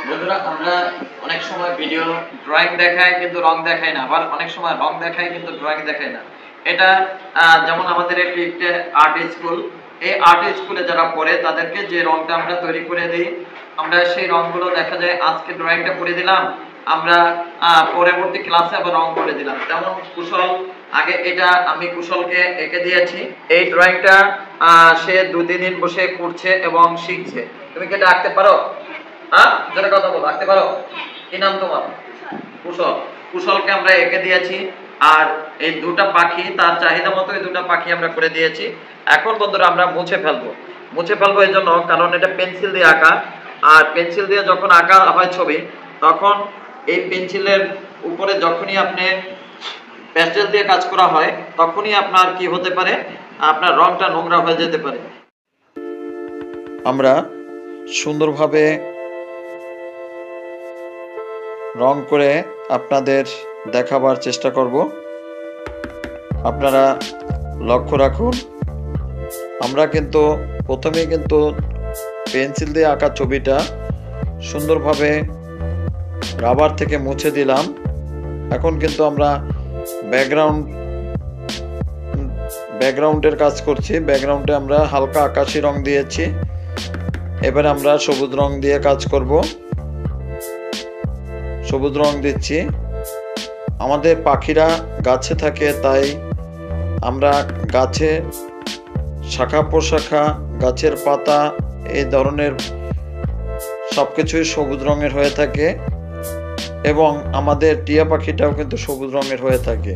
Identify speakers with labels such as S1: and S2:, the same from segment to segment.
S1: বন্ধুরা আমরা অনেক সময় ভিডিও ড্রয়িং দেখাই কিন্তু রং দেখাই না, আবার অনেক সময় রং দেখাই কিন্তু ড্রয়িং দেখাই না। এটা যেমন আমাদের একটি আর্ট স্কুল, এই আর্ট স্কুলে যারা পড়ে তাদেরকে যে রংটা আমরা তৈরি করে দিই, আমরা সেই রংগুলো দেখা যায় আজকে ড্রয়িংটা করে দিলাম, আমরা পরবর্তী ক্লাসে আবার রং করে দিলাম। যেমন কুশল আগে এটা আমি কুশলকে এঁকে দিয়েছি, এই ড্রয়িংটা সে 2-3 দিন বসে করছে এবং শিখছে। তুমি কি এটা আঁকতে পারো? হ্যাঁ, জোরে কথা বলো, আঁকতে পারো? কি নাম তোমার? কুশল। কুশলকে আমরা এঁকে দিয়েছি, আর এই দুটা পাখি তার চাহিদা মতো এই দুটা পাখি আমরা করে দিয়েছি। এখন বন্ধুরা আমরা মুছে ফেলবো এই জন্য, কারণ এটা পেন্সিল দিয়ে আঁকা, আর পেন্সিল দিয়ে যখন আঁকা হয় ছবি, তখন এই পেন্সিলের উপরে যখনই আপনি পেস্টেল দিয়ে কাজ করা হয়, তখনই আপনার কি হতে পারে, আপনার রংটা নোংরা হয়ে যেতে পারে।
S2: আমরা সুন্দরভাবে রং করে আপনাদের দেখাবার চেষ্টা করব। আপনারা লক্ষ্য রাখুন, আমরা কিন্তু প্রথমেই কিন্তু পেন্সিল দিয়ে আঁকা ছবিটা সুন্দরভাবে রাবার থেকে মুছে দিলাম। এখন কিন্তু আমরা ব্যাকগ্রাউন্ডের কাজ করছি। ব্যাকগ্রাউন্ডে আমরা হালকা আকাশি রং দিয়েছি, এবার আমরা সবুজ রং দিয়ে কাজ করব। সবুজ রং দিচ্ছি। আমাদের পাখিরা গাছে থাকে, তাই আমরা গাছে শাখা প্রশাখা, গাছের পাতা, এই ধরনের সবকিছুই সবুজ রঙের হয়ে থাকে, এবং আমাদের টিয়া পাখিটাও কিন্তু সবুজ রঙের হয়ে থাকে,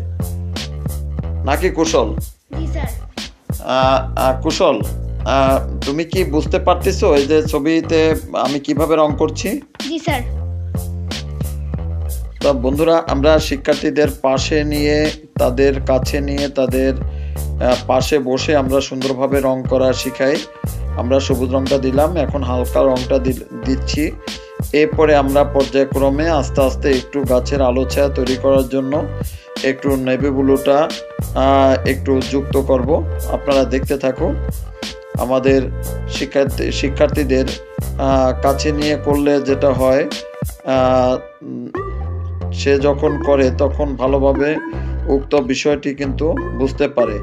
S2: নাকি কুশল? কুশল, তুমি কি বুঝতে পারতেছো এই যে ছবিতে আমি কিভাবে রং করছি?
S3: জি স্যার।
S2: তো বন্ধুরা, আমরা শিক্ষার্থীদের পাশে নিয়ে, তাদের কাছে নিয়ে, তাদের পাশে বসে আমরা সুন্দরভাবে রং করা শিখাই। আমরা সবুজ রংটা দিলাম, এখন হালকা রংটা দিচ্ছি। এরপরে আমরা পর্যায়ক্রমে আস্তে আস্তে একটু গাছের আলো ছায়া তৈরি করার জন্য একটু নেভি ব্লুটা একটু যুক্ত করব। আপনারা দেখতে থাকুন। আমাদের শিক্ষার্থীদের কাছে নিয়ে করলে যেটা হয়, সে যখন করে তখন ভালোভাবে উক্ত বিষয়টি কিন্তু বুঝতে পারে।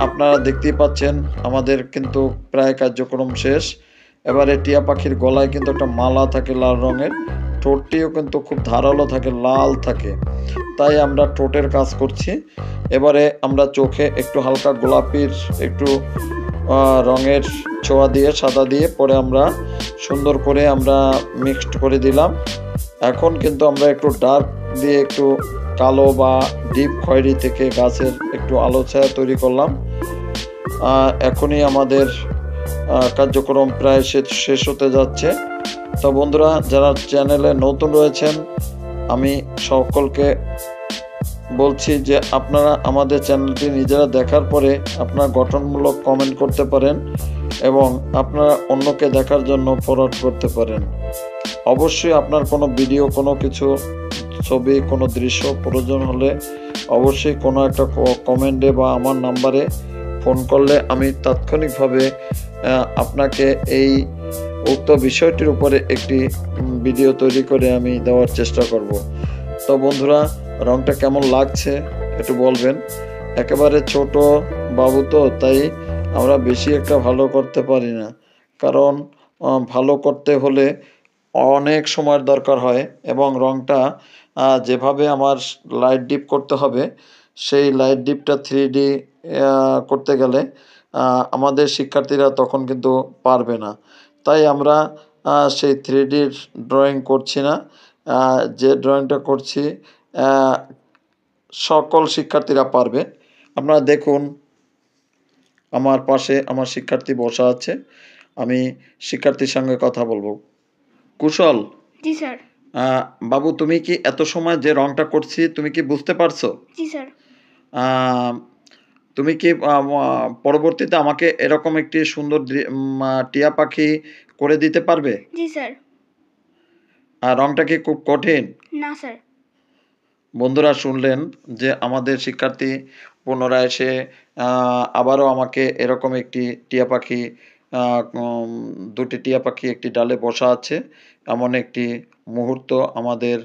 S2: আপনারা দেখতেই পাচ্ছেন আমাদের কিন্তু প্রায় কার্যক্রম শেষ। এবারে টিয়া পাখির গলায় কিন্তু একটা মালা থাকে লাল রঙের, ঠোঁটটিও কিন্তু খুব ধারালো থাকে, লাল থাকে, তাই আমরা ঠোঁটের কাজ করছি। এবারে আমরা চোখে একটু হালকা গোলাপির একটু রঙের ছোঁয়া দিয়ে, সাদা দিয়ে, পরে আমরা সুন্দর করে আমরা মিক্সড করে দিলাম। এখন কিন্তু আমরা একটু ডার্ক দিয়ে একটু কালো বা ডিপ খয়েরি থেকে গাছের একটু আলো ছায়া তৈরি করলাম। এখনই আমাদের কার্যক্রম প্রায় শেষ হতে যাচ্ছে। তো বন্ধুরা, যারা চ্যানেলে নতুন রয়েছেন, আমি সকলকে বলছি যে আপনারা আমাদের চ্যানেলটি নিজেরা দেখার পরে আপনারা গঠনমূলক কমেন্ট করতে পারেন, এবং আপনারা অন্যকে দেখার জন্য ফরওয়ার্ড করতে পারেন। অবশ্যই আপনার কোনো ভিডিও, কোনো কিছু, ছবি, কোনো দৃশ্য প্রয়োজন হলে অবশ্যই কোনো একটা কমেন্টে বা আমার নাম্বারে ফোন করলে আমি তাৎক্ষণিকভাবে আপনাকে এই উক্ত বিষয়টির উপরে একটি ভিডিও তৈরি করে আমি দেওয়ার চেষ্টা করব। তো বন্ধুরা, রংটা কেমন লাগছে একটু বলবেন। একেবারে ছোট বাবু তো, তাই আমরা বেশি একটা ভালো করতে পারি না, কারণ ভালো করতে হলে অনেক সময়ের দরকার হয়, এবং রংটা যেভাবে আমার লাইট ডিপ করতে হবে, সেই লাইট ডিপটা 3D করতে গেলে আমাদের শিক্ষার্থীরা তখন কিন্তু পারবে না, তাই আমরা সেই 3D ড্রয়িং করছি না। যে ড্রয়িংটা করছি সকল শিক্ষার্থীরা পারবে। আপনারা দেখুন, আমার পাশে আমার শিক্ষার্থী বসা আছে, আমি শিক্ষার্থীর সঙ্গে কথা বলবো। কুশল,
S3: জি স্যার।
S2: বাবু, তুমি কি এত সময় যে রংটা করছি তুমি কি বুঝতে পারছো?
S3: জি স্যার।
S2: তুমি কি পরবর্তীতে আমাকে এরকম একটি সুন্দর টিয়া পাখি করে দিতে পারবে?
S3: জি স্যার।
S2: রংটা কি খুব কঠিন?
S3: না স্যার।
S2: বন্ধুরা, শুনলেন যে আমাদের শিক্ষার্থী পুনরায় এসে আবারও আমাকে এরকম একটি টিয়া পাখি দুটি টিয়া পাখি একটি ডালে বসা আছে এমন একটি মুহূর্ত আমাদের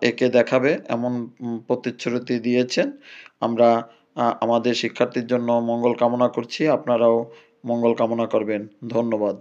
S2: এঁকে দেখাবে এমন প্রতিশ্রুতি দিয়েছেন। আমরা আমাদের শিক্ষার্থীর জন্য মঙ্গল কামনা করছি। আপনারাও মঙ্গল কামনা করবেন। ধন্যবাদ।